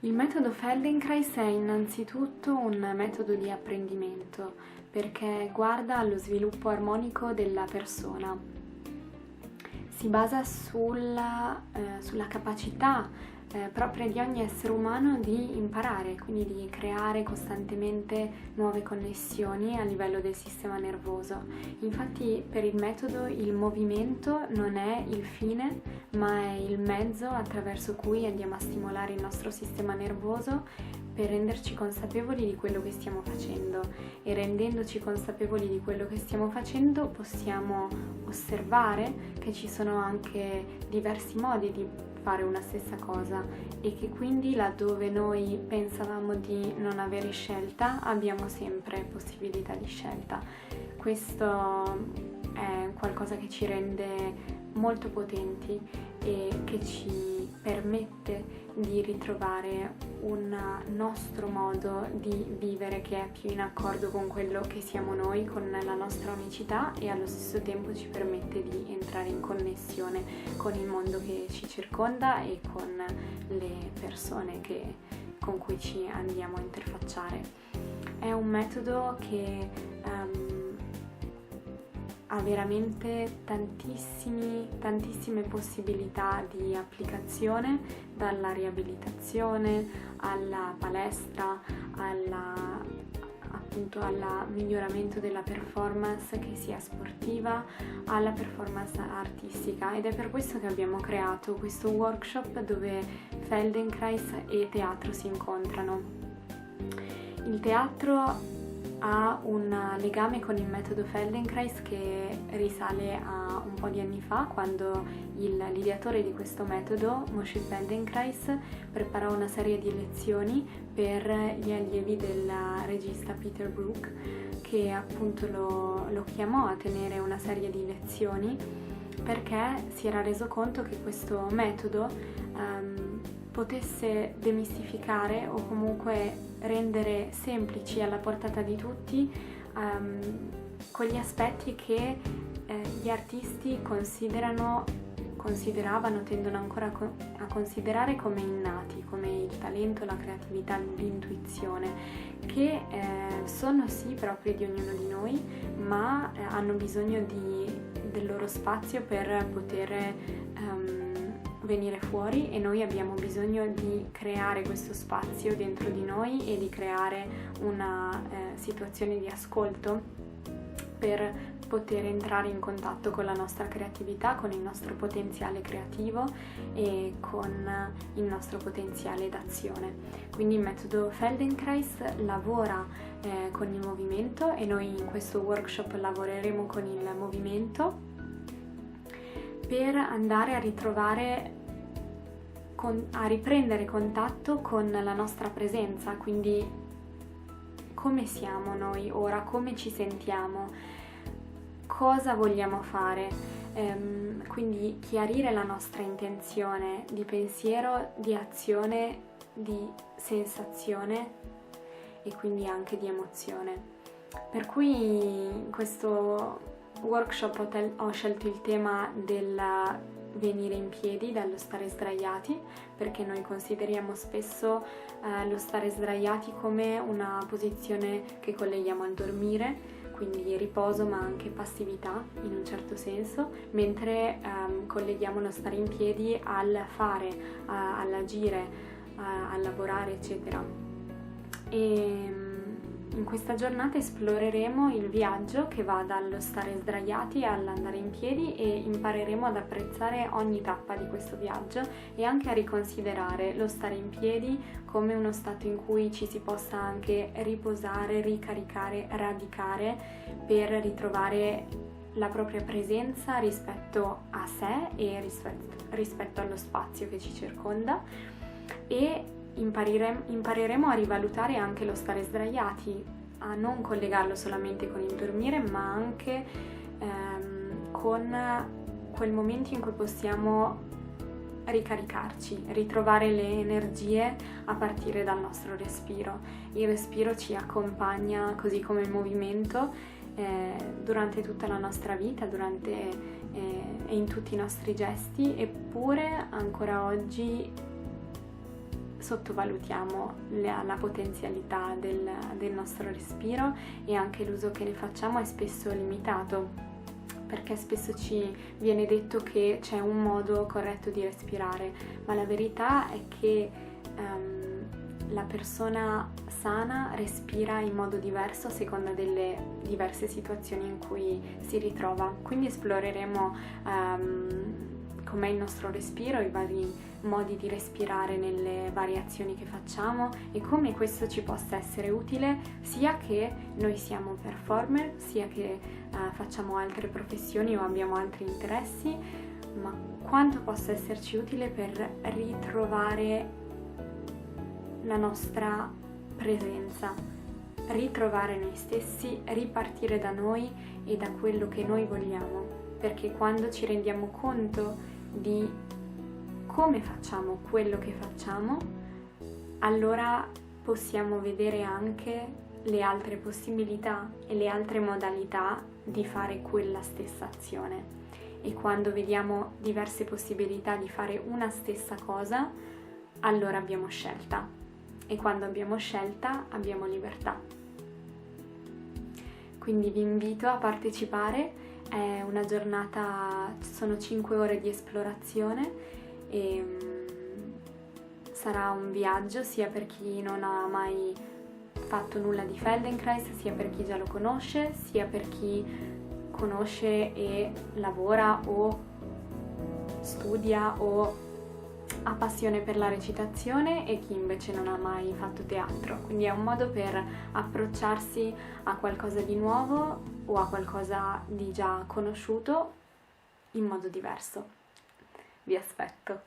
Il metodo Feldenkrais è innanzitutto un metodo di apprendimento perché guarda allo sviluppo armonico della persona. Si basa sulla capacità propria di ogni essere umano di imparare, quindi di creare costantemente nuove connessioni a livello del sistema nervoso. Infatti per il metodo il movimento non è il fine, ma è il mezzo attraverso cui andiamo a stimolare il nostro sistema nervoso per renderci consapevoli di quello che stiamo facendo, e rendendoci consapevoli di quello che stiamo facendo possiamo osservare che ci sono anche diversi modi di fare una stessa cosa e che quindi laddove noi pensavamo di non avere scelta abbiamo sempre possibilità di scelta. Questo è qualcosa che ci rende molto potenti e che ci permette di ritrovare un nostro modo di vivere che è più in accordo con quello che siamo noi, con la nostra unicità, e allo stesso tempo ci permette di entrare in connessione con il mondo che ci circonda e con le persone con cui ci andiamo a interfacciare. È un metodo che ha veramente tantissime possibilità di applicazione, dalla riabilitazione alla palestra, appunto al miglioramento della performance, che sia sportiva, alla performance artistica, ed è per questo che abbiamo creato questo workshop dove Feldenkrais e teatro si incontrano. Il teatro ha un legame con il metodo Feldenkrais che risale a un po' di anni fa, quando l'ideatore di questo metodo, Moshe Feldenkrais, preparò una serie di lezioni per gli allievi del regista Peter Brook, che appunto lo chiamò a tenere una serie di lezioni perché si era reso conto che questo metodo potesse demistificare o comunque rendere semplici, alla portata di tutti, quegli aspetti che gli artisti tendono ancora a considerare come innati, come il talento, la creatività, l'intuizione, che sono sì propri di ognuno di noi, ma hanno bisogno del loro spazio per poter venire fuori, e noi abbiamo bisogno di creare questo spazio dentro di noi e di creare una situazione di ascolto per poter entrare in contatto con la nostra creatività, con il nostro potenziale creativo e con il nostro potenziale d'azione. Quindi il metodo Feldenkrais lavora con il movimento, e noi in questo workshop lavoreremo con il movimento per andare a riprendere contatto con la nostra presenza, quindi come siamo noi ora, come ci sentiamo, cosa vogliamo fare, quindi chiarire la nostra intenzione di pensiero, di azione, di sensazione e quindi anche di emozione. Per cui in questo workshop ho scelto il tema del venire in piedi, dallo stare sdraiati, perché noi consideriamo spesso lo stare sdraiati come una posizione che colleghiamo al dormire, quindi riposo ma anche passività in un certo senso, mentre colleghiamo lo stare in piedi al fare, all'agire, a lavorare, eccetera. E in questa giornata esploreremo il viaggio che va dallo stare sdraiati all'andare in piedi, e impareremo ad apprezzare ogni tappa di questo viaggio e anche a riconsiderare lo stare in piedi come uno stato in cui ci si possa anche riposare, ricaricare, radicare per ritrovare la propria presenza rispetto a sé e rispetto allo spazio che ci circonda, e impareremo a rivalutare anche lo stare sdraiati, a non collegarlo solamente con il dormire, ma anche con quel momento in cui possiamo ricaricarci, ritrovare le energie a partire dal nostro respiro. Il respiro ci accompagna, così come il movimento, durante tutta la nostra vita, e in tutti i nostri gesti, eppure ancora oggi sottovalutiamo la potenzialità del nostro respiro, e anche l'uso che ne facciamo è spesso limitato, perché spesso ci viene detto che c'è un modo corretto di respirare, ma la verità è che la persona sana respira in modo diverso a seconda delle diverse situazioni in cui si ritrova. Quindi esploreremo com'è il nostro respiro, i vari modi di respirare nelle variazioni che facciamo, e come questo ci possa essere utile sia che noi siamo performer, sia che facciamo altre professioni o abbiamo altri interessi, ma quanto possa esserci utile per ritrovare la nostra presenza, ritrovare noi stessi, ripartire da noi e da quello che noi vogliamo, perché quando ci rendiamo conto di come facciamo quello che facciamo, allora possiamo vedere anche le altre possibilità e le altre modalità di fare quella stessa azione. E quando vediamo diverse possibilità di fare una stessa cosa, allora abbiamo scelta. E quando abbiamo scelta abbiamo libertà. Quindi vi invito a partecipare, è una giornata, sono 5 ore di esplorazione e sarà un viaggio sia per chi non ha mai fatto nulla di Feldenkrais, sia per chi già lo conosce, sia per chi conosce e lavora o studia o ha passione per la recitazione, e chi invece non ha mai fatto teatro. Quindi è un modo per approcciarsi a qualcosa di nuovo o a qualcosa di già conosciuto in modo diverso. Vi aspetto!